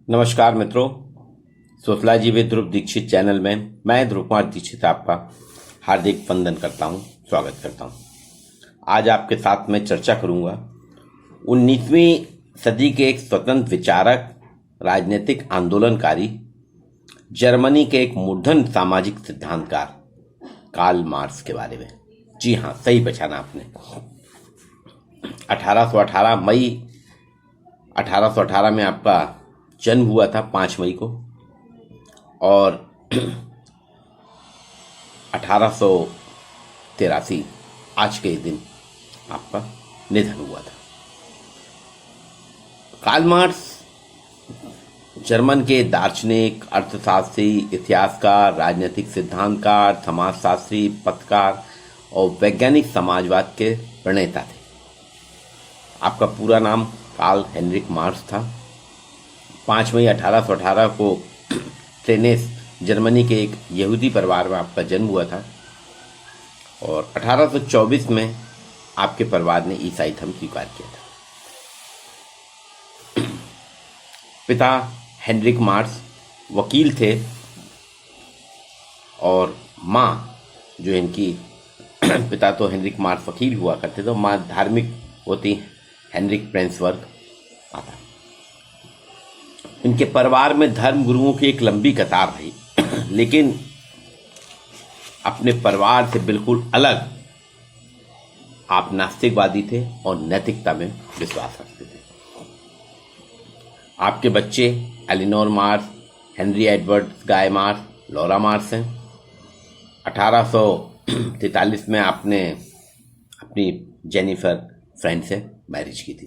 नमस्कार मित्रों, sociology with Dhruv Dikshit channel में मैं ध्रुव कुमार दीक्षित आपका हार्दिक वंदन करता हूं, स्वागत करता हूं। आज आपके साथ मैं चर्चा करूंगा 19वीं सदी के एक स्वतंत्र विचारक, राजनीतिक आंदोलनकारी, जर्मनी के एक मूर्धन सामाजिक सिद्धांतकार कार्ल मार्क्स के बारे में। जी हाँ, सही पहचाना आपने। 1818 मई 1818 में आपका जन्म हुआ था, 5 मई को, और 1883 आज के दिन आपका निधन हुआ था। कार्ल मार्क्स जर्मन के दार्शनिक, अर्थशास्त्री, इतिहासकार, राजनीतिक सिद्धांतकार, समाजशास्त्री, पत्रकार और वैज्ञानिक समाजवाद के प्रणेता थे। आपका पूरा नाम कार्ल हेनरिक मार्क्स था। 5 मई 1818 को ट्रेनेस, जर्मनी के एक यहूदी परिवार में आपका जन्म हुआ था और 1824 में आपके परिवार ने ईसाई धर्म स्वीकार किया था। पिता हेनरिक मार्क्स वकील थे और माँ जो इनकी पिता तो हेनरिक मार्क्स वकील हुआ करते थे, माँ धार्मिक होती हेनरिक प्रेंसवर्ग आता। इनके परिवार में धर्म गुरुओं की एक लंबी कतार रही, लेकिन अपने परिवार से बिल्कुल अलग आप नास्तिकवादी थे और नैतिकता में विश्वास रखते थे। आपके बच्चे एलिनोर मार्क्स, हेनरी एडवर्ड गाय मार्क्स, लॉरा मार्क्स हैं। 1843 में आपने अपनी जेनिफर फ्रेंड से मैरिज की थी।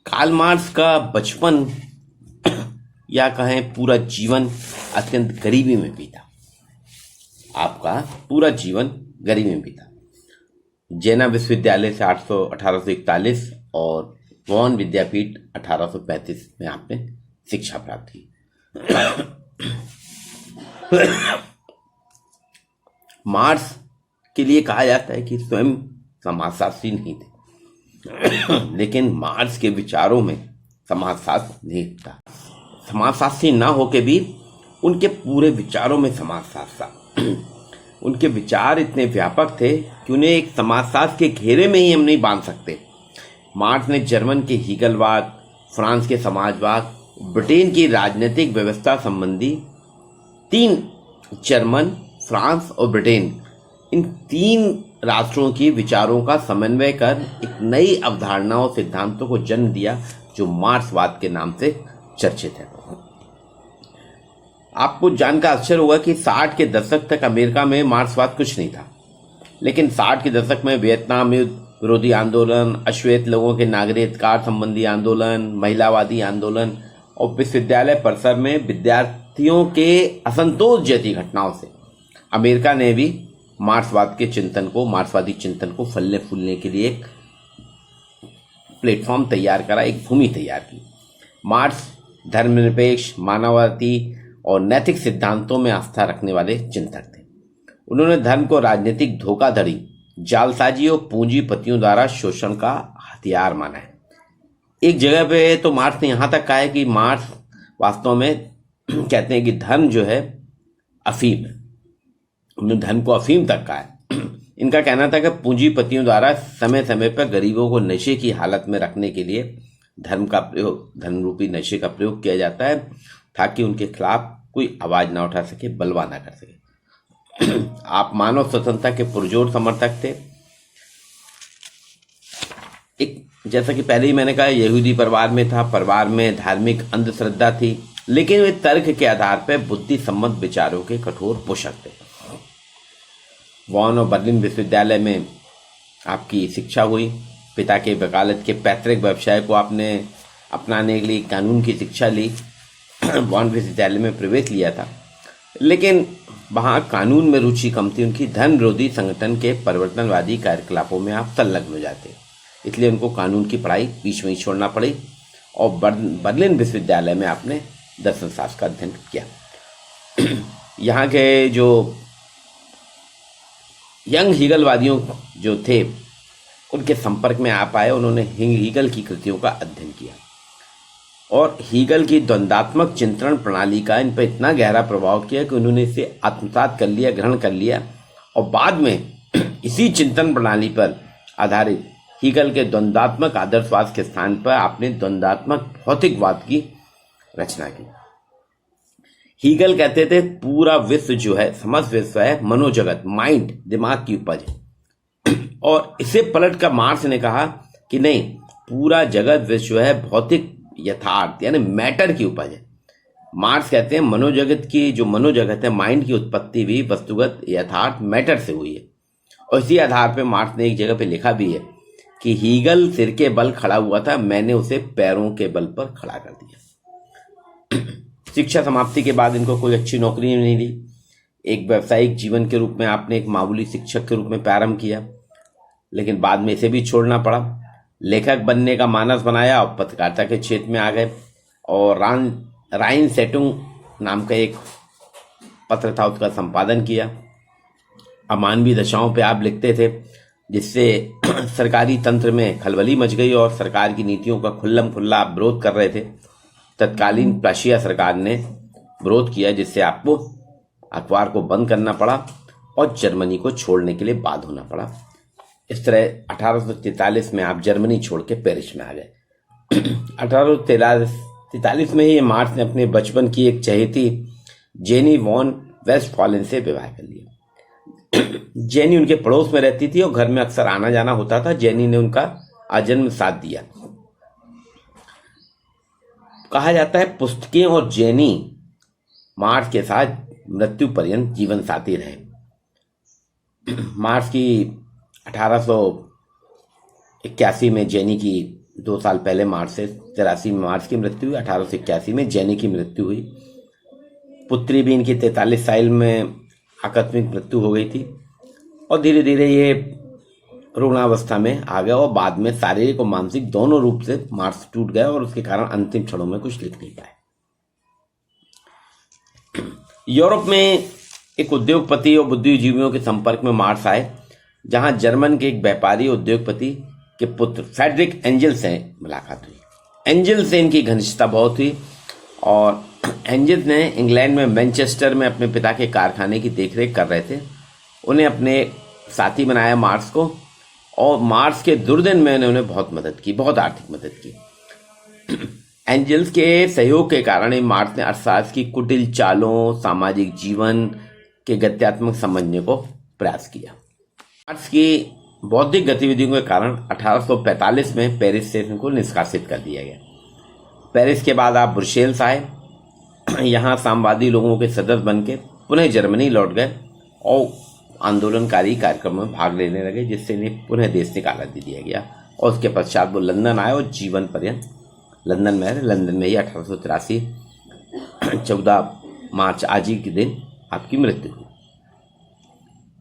कार्ल मार्क्स का बचपन या कहें पूरा जीवन अत्यंत गरीबी में बीता। आपका पूरा जीवन गरीबी में बीता। जेना विश्वविद्यालय से 1841 और वॉन विद्यापीठ 1835 में आपने शिक्षा प्राप्त की। मार्क्स के लिए कहा जाता है कि स्वयं समाजशास्त्री नहीं थे, लेकिन मार्क्स के विचारों में समाजशास्त्र नहीं था। समाजशास्त्री ना होके भी उनके पूरे विचारों में समाजशास्त्र था। उनके विचार इतने व्यापक थे कि उन्हें एक समाजशास्त्र के घेरे में ही हम नहीं बांध सकते। मार्क्स ने जर्मन के हीगलवाद, फ्रांस के समाजवाद, ब्रिटेन की राजनीतिक व्यवस्था संबंधी जर्मन, फ्रांस और ब्रिटेन, इन 3 राष्ट्रों की विचारों का समन्वय कर एक नई अवधारणाओं, सिद्धांतों को जन्म दिया जो मार्क्सवाद के नाम से चर्चित है। आपको जानकर आश्चर्य होगा कि 60 के दशक तक अमेरिका में मार्क्सवाद कुछ नहीं था, लेकिन 60 के दशक में वियतनाम युद्ध विरोधी आंदोलन, अश्वेत लोगों के नागरिक अधिकार संबंधी आंदोलन, महिलावादी आंदोलन और विश्वविद्यालय परिसर में विद्यार्थियों के असंतोष जैसी घटनाओं से अमेरिका ने भी मार्क्सवादी चिंतन को फलने फूलने के लिए एक प्लेटफॉर्म तैयार करा, एक भूमि तैयार की। मार्क्स धर्मनिरपेक्ष, मानववादी और नैतिक सिद्धांतों में आस्था रखने वाले चिंतक थे। उन्होंने धर्म को राजनीतिक धोखाधड़ी, जालसाजी और पूंजीपतियों द्वारा शोषण का हथियार माना है। एक जगह पे तो मार्क्स ने यहां तक कहा है कि मार्क्स वास्तव में कहते हैं कि धर्म जो है अफीम है। उन्होंने धर्म को अफीम तक कहा है। इनका कहना था कि पूंजीपतियों द्वारा समय समय पर गरीबों को नशे की हालत में रखने के लिए धर्म रूपी नशे का प्रयोग किया जाता है, ताकि उनके खिलाफ कोई आवाज ना उठा सके, बलवा ना कर सके। आप मानव स्वतंत्रता के पुरजोर समर्थक थे। एक जैसा कि पहले ही मैंने कहा, यहूदी परिवार में था, परिवार में धार्मिक अंधश्रद्धा थी, लेकिन वे तर्क के आधार पर बुद्धि सम्मत विचारों के कठोर पोषक थे। वॉन और बर्लिन विश्वविद्यालय में आपकी शिक्षा हुई। पिता के वकालत के पैतृक व्यवसाय को आपने अपनाने के लिए कानून की शिक्षा ली। वॉन विश्वविद्यालय में प्रवेश लिया था, लेकिन वहाँ कानून में रुचि कम थी। उनकी धर्म विरोधी संगठन के परिवर्तनवादी कार्यकलापों में आप संलग्न हो जाते, इसलिए उनको कानून की पढ़ाई बीच में ही छोड़ना पड़ी और बर्लिन विश्वविद्यालय में आपने दर्शन शास्त्र का अध्ययन किया। यहाँ के जो यंग हीगलवादियों जो थे उनके संपर्क में आप आए, उन्होंने हीगल की कृतियों का अध्ययन किया। और हीगल की द्वंद्वात्मक चिंतन प्रणाली का इन पर इतना गहरा प्रभाव किया कि उन्होंने इसे आत्मसात कर लिया, ग्रहण कर लिया, और बाद में इसी चिंतन प्रणाली पर आधारित हीगल के द्वंद्वात्मक आदर्शवाद के स्थान पर आपने द्वंद्वात्मक भौतिकवाद की रचना की। हीगल कहते थे पूरा विश्व जो है, समस्त विश्व है मनोजगत, माइंड, दिमाग की उपज है, और इसे पलट कर मार्क्स ने कहा कि नहीं, पूरा जगत विश्व है भौतिक यथार्थ यानी मैटर की उपज है। मार्क्स कहते हैं मनोजगत की, जो मनोजगत है, माइंड की उत्पत्ति भी वस्तुगत यथार्थ मैटर से हुई है। और इसी आधार पर मार्क्स ने एक जगह पे लिखा भी है कि हीगल सिर के बल खड़ा हुआ था, मैंने उसे पैरों के बल पर खड़ा कर दिया। शिक्षा समाप्ति के बाद इनको कोई अच्छी नौकरी नहीं दी। एक व्यावसायिक जीवन के रूप में आपने एक मामूली शिक्षक के रूप में प्रारंभ किया, लेकिन बाद में इसे भी छोड़ना पड़ा। लेखक बनने का मानस बनाया और पत्रकारिता के क्षेत्र में आ गए, और राइन सेटुंग नाम का एक पत्र था, उसका संपादन किया। अमानवीय दशाओं पे आप लिखते थे, जिससे सरकारी तंत्र में खलबली मच गई और सरकार की नीतियों का खुल्लम खुल्ला आप विरोध कर रहे थे। तत्कालीन प्रशिया सरकार ने विरोध किया, जिससे आपको अखबार को बंद करना पड़ा और जर्मनी को छोड़ने के लिए बाध्य होना पड़ा। इस तरह 1843 में आप जर्मनी छोड़ के पेरिस में आ गए। 1843 में ही मार्क्स ने अपने बचपन की एक चहेती जेनी वॉन वेस्टफॉलन से विवाह कर लिया। जेनी उनके पड़ोस में रहती थी और घर में अक्सर आना जाना होता था। जेनी ने उनका आजन्म साथ दिया। कहा जाता है पुस्तकें और जेनी मार्क्स के साथ मृत्यु पर्यंत जीवन साथी रहे। मार्क्स की 1881 में जेनी की 2 साल पहले मार्च से 83 में मार्क्स की मृत्यु हुई। 1881 में जेनी की मृत्यु हुई। पुत्री भी इनकी 43 साल में आकस्मिक मृत्यु हो गई थी, और धीरे धीरे ये रुग्णावस्था में आ गया, और बाद में शारीरिक और मानसिक दोनों रूप से मार्क्स टूट गया, और उसके कारण अंतिम क्षणों में कुछ लिख नहीं पाए। यूरोप में एक उद्योगपति और बुद्धिजीवियों के संपर्क में मार्क्स आए, जहां जर्मन के एक व्यापारी उद्योगपति के पुत्र फ्रेडरिक एंजल से मुलाकात हुई। एंजल से इनकी घनिष्ठता बहुत हुई, और एंजल ने इंग्लैंड में मैनचेस्टर में अपने पिता के कारखाने की देखरेख कर रहे थे। उन्हें अपने साथी बनाया मार्क्स को, और मार्क्स के दुर्दिन में उन्हें बहुत मदद की, बहुत आर्थिक मदद की। एंजल्स के सहयोग के कारण ही मार्क्स ने अर्थशास्त्र की कुटिल चालों, सामाजिक जीवन के गत्यात्मक समझने को प्रयास किया। मार्क्स की बौद्धिक गतिविधियों के कारण 1845 में पेरिस से इनको निष्कासित कर दिया गया। पेरिस के बाद आप ब्रुसेल्स आए, यहाँ साम्यवादी लोगों के सदस्य बन के पुनः जर्मनी लौट गए और आंदोलनकारी कार्यक्रमों में भाग लेने लगे, जिससे इन्हें पुनः देश निकाला दे दिया गया। और उसके पश्चात वो लंदन आए और जीवन पर्यंत लंदन में रहे। लंदन में ही 1883 14 मार्च आज ही के दिन आपकी मृत्यु हुई।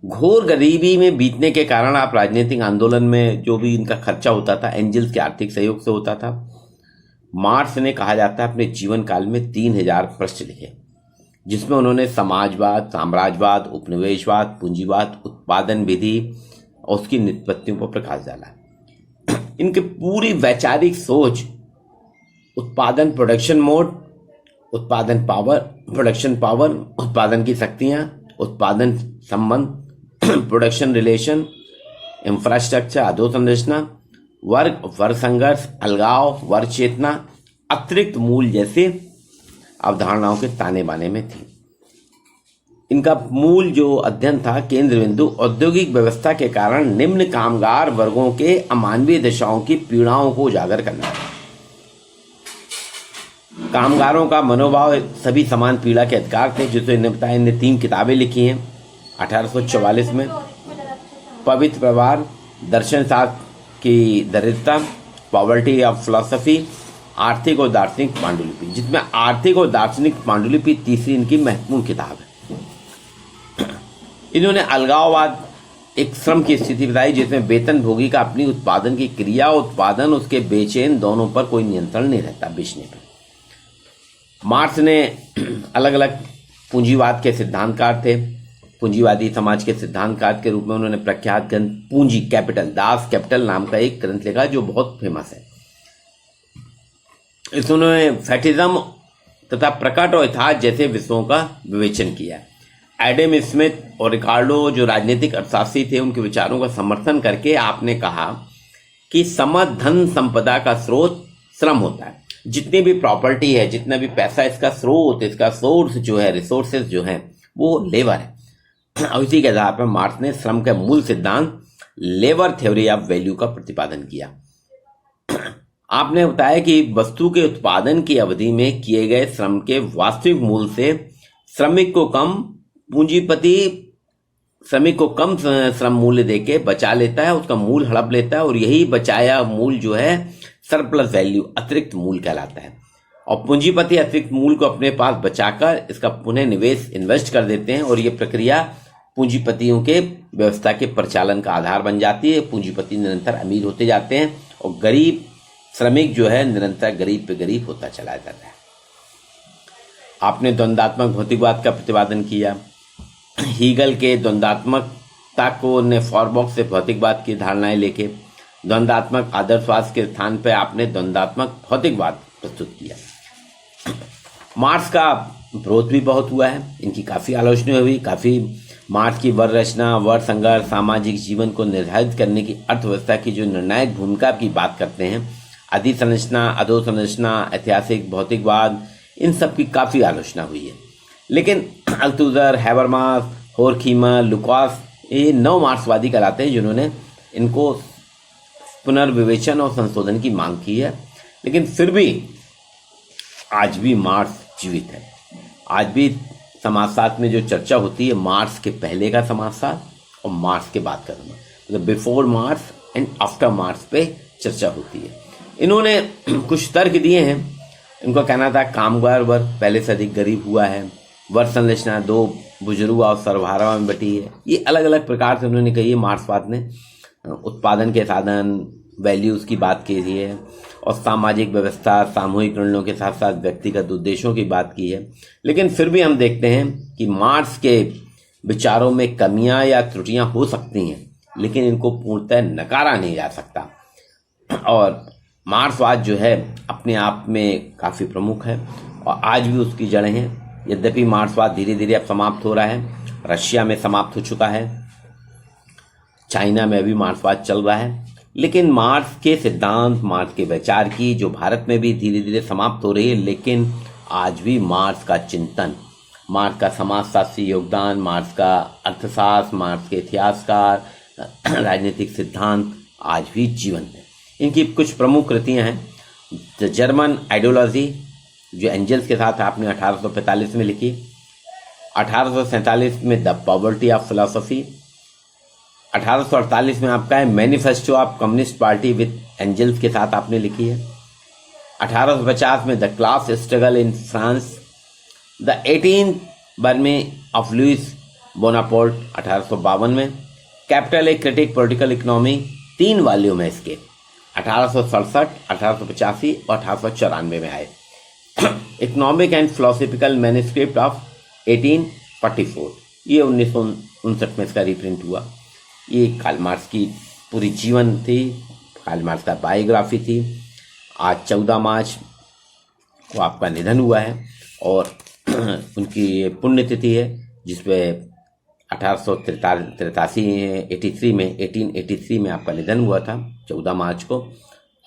घोर गरीबी में बीतने के कारण आप राजनीतिक आंदोलन में जो भी इनका खर्चा होता था, एंजल्स के आर्थिक सहयोग से होता था। मार्क्स ने, कहा जाता है, अपने जीवन काल में 3000 पृष्ठ लिखे, जिसमें उन्होंने समाजवाद, साम्राज्यवाद, उपनिवेशवाद, पूंजीवाद, उत्पादन विधि और उसकी निष्पत्तियों पर प्रकाश डाला। इनकी पूरी वैचारिक सोच उत्पादन, प्रोडक्शन मोड, उत्पादन पावर, प्रोडक्शन पावर, उत्पादन की शक्तियां, उत्पादन संबंध, प्रोडक्शन रिलेशन, इंफ्रास्ट्रक्चर, अधोसंरचना, वर्ग संघर्ष, अलगाव, वर्ग चेतना, अतिरिक्त मूल जैसे अवधारणाओं के ताने बाने में थी। इनका मूल जो अध्ययन था, केंद्र बिंदु औद्योगिक व्यवस्था के कारण निम्न कामगार वर्गों के अमानवीय दशाओं की पीड़ाओं को उजागर करना था। कामगारों का मनोभाव, सभी समान पीड़ा के अधिकार थे, जिसे इन्हें बताया। इन्हें 3 किताबें लिखी हैं 1844 में। पवित्र व्यवहार, दर्शन शास्त्र की दरिद्रता, पॉवर्टी ऑफ फिलॉसफी, आर्थिक और दार्शनिक पांडुलिपि, जिसमें आर्थिक और दार्शनिक पांडुलिपि तीसरी इनकी महत्वपूर्ण किताब है। इन्होंने अलगाववाद, एक श्रम की स्थिति बताई, जिसमें वेतन भोगी का अपनी उत्पादन की क्रिया, उत्पादन, उसके बेचैन दोनों पर कोई नियंत्रण नहीं रहता बेचने पर। मार्क्स ने अलग अलग पूंजीवाद के सिद्धांतकार थे। पूंजीवादी समाज के सिद्धांतकार के रूप में उन्होंने प्रख्यात ग्रंथ पूंजी, कैपिटल, दास कैपिटल नाम का एक ग्रंथ लिखा, जो बहुत फेमस है। इसने फैटिज्म तथा प्रकट और यथार्थ जैसे विषयों का विवेचन किया। एडम स्मिथ और रिकार्डो जो राजनीतिक अर्थशास्त्री थे, उनके विचारों का समर्थन करके आपने कहा कि समस्त धन संपदा का स्रोत श्रम होता है। जितनी भी प्रॉपर्टी है, जितना भी पैसा, इसका स्रोत, इसका सोर्स जो है, रिसोर्सेज जो है, वो लेबर है। और इसी के आधार पर मार्क्स ने श्रम के मूल सिद्धांत लेबर थ्योरी ऑफ वैल्यू का प्रतिपादन किया। आपने बताया कि वस्तु के उत्पादन की अवधि में किए गए श्रम के वास्तविक मूल्य से श्रमिक को कम श्रम मूल्य देके बचा लेता है, उसका मूल हड़प लेता है, और यही बचाया मूल जो है सरप्लस वैल्यू, अतिरिक्त मूल कहलाता है। और पूंजीपति अतिरिक्त मूल को अपने पास बचाकर इसका पुनः निवेश इन्वेस्ट कर देते हैं, और ये प्रक्रिया पूंजीपतियों के व्यवस्था के परिचालन का आधार बन जाती है। पूंजीपति निरंतर अमीर होते जाते हैं और गरीब श्रमिक जो है निरंतर गरीब पे गरीब होता चला जाता है। आपने द्वंद्वात्मक भौतिकवाद का प्रतिपादन किया। हीगल के द्वंद्वात्मकता को ने फॉरबॉक्स से भौतिकवाद की धारणाएं लेके द्वंद्वात्मक आदर्शवाद के स्थान पर आपने द्वंद्वात्मक भौतिकवाद प्रस्तुत किया। मार्क्स का विरोध भी बहुत हुआ है, इनकी काफ़ी आलोचना हुई। काफ़ी मार्क्स की वर्ग रचना, वर्ग संघर्ष, सामाजिक जीवन को निर्धारित करने की अर्थव्यवस्था की जो निर्णायक भूमिका की बात करते हैं, अधिसंरचना, अधोसंरचना, ऐतिहासिक भौतिकवाद, इन सब की काफ़ी आलोचना हुई है। लेकिन अल्थुजर, हैबरमास, होर्खीमर, लुकास, ये 9 मार्क्सवादी कहलाते हैं जिन्होंने इनको पुनर्विवेचन और संशोधन की मांग की है। लेकिन फिर भी आज भी मार्क्स जीवित है। आज भी समाजशास्त्र में जो चर्चा होती है, मार्क्स के पहले का समाजशास्त्र और मार्क्स के बाद का समाजशास्त्र, मतलब before marks and after marks पे चर्चा होती है। इन्होंने कुछ तर्क दिए हैं। इनका कहना था कामगार वर्ग पहले से अधिक गरीब हुआ है, वर्ग संरचना 2 बुजुर्ग और सर्वहारा में बटी है। ये अलग अलग प्रकार से उन्होंने कही है। मार्क्सवाद ने उत्पादन के साधन, वैल्यूज़ की बात की है, और सामाजिक व्यवस्था, सामूहिक निर्णयों के साथ साथ व्यक्तिगत उद्देश्यों की बात की है। लेकिन फिर भी हम देखते हैं कि मार्क्स के विचारों में कमियां या त्रुटियां हो सकती हैं, लेकिन इनको पूर्णतः नकारा नहीं जा सकता। और मार्क्सवाद जो है अपने आप में काफ़ी प्रमुख है और आज भी उसकी जड़ें हैं। यद्यपि मार्क्सवाद धीरे धीरे अब समाप्त हो रहा है। रशिया में समाप्त हो चुका है, चाइना में अभी मार्क्सवाद चल रहा है, लेकिन मार्क्स के सिद्धांत, मार्क्स के विचार की जो भारत में भी धीरे धीरे समाप्त हो रही है, लेकिन आज भी मार्क्स का चिंतन, मार्क्स का समाजशास्त्री योगदान, मार्क्स का अर्थशास्त्र, मार्क्स के इतिहासकार, राजनीतिक सिद्धांत आज भी जीवंत है। इनकी कुछ प्रमुख कृतियां हैं। द जर्मन आइडियोलॉजी जो एंजल्स के साथ आपने 1845 में लिखी, 1847 में द पॉवर्टी ऑफ फिलॉसफी, 1848 में आपका है manifesto of communist party with Engels के साथ आपने लिखी है। 1850 में the class struggle in France, the 18th Brumaire of Louis Bonaparte 1852 में, capital a critique political economy 3 volume है इसके, 1867, 1885 और 1894 में आए। Economic and philosophical manuscript of 1844, ये 1959 में इसका रीप्रिंट हुआ। ये कार्ल मार्क्स की पूरी जीवन थी, कार्ल मार्क्स का बायोग्राफी थी। आज 14 मार्च को आपका निधन हुआ है और उनकी पुण्यतिथि है, जिसपे 1883 में आपका निधन हुआ था 14 मार्च को,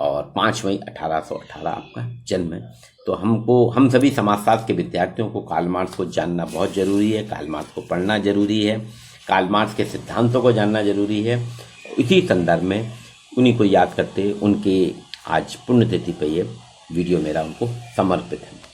और 5 मई 1818 आपका जन्म है। तो हम सभी समाजशास्त्र के विद्यार्थियों को कार्ल मार्क्स को जानना बहुत जरूरी है, कार्ल मार्क्स को पढ़ना जरूरी है, कार्ल मार्क्स के सिद्धांतों को जानना जरूरी है। इसी संदर्भ में उन्हीं को याद करते उनके आज पुण्यतिथि पर ये वीडियो मेरा उनको समर्पित है।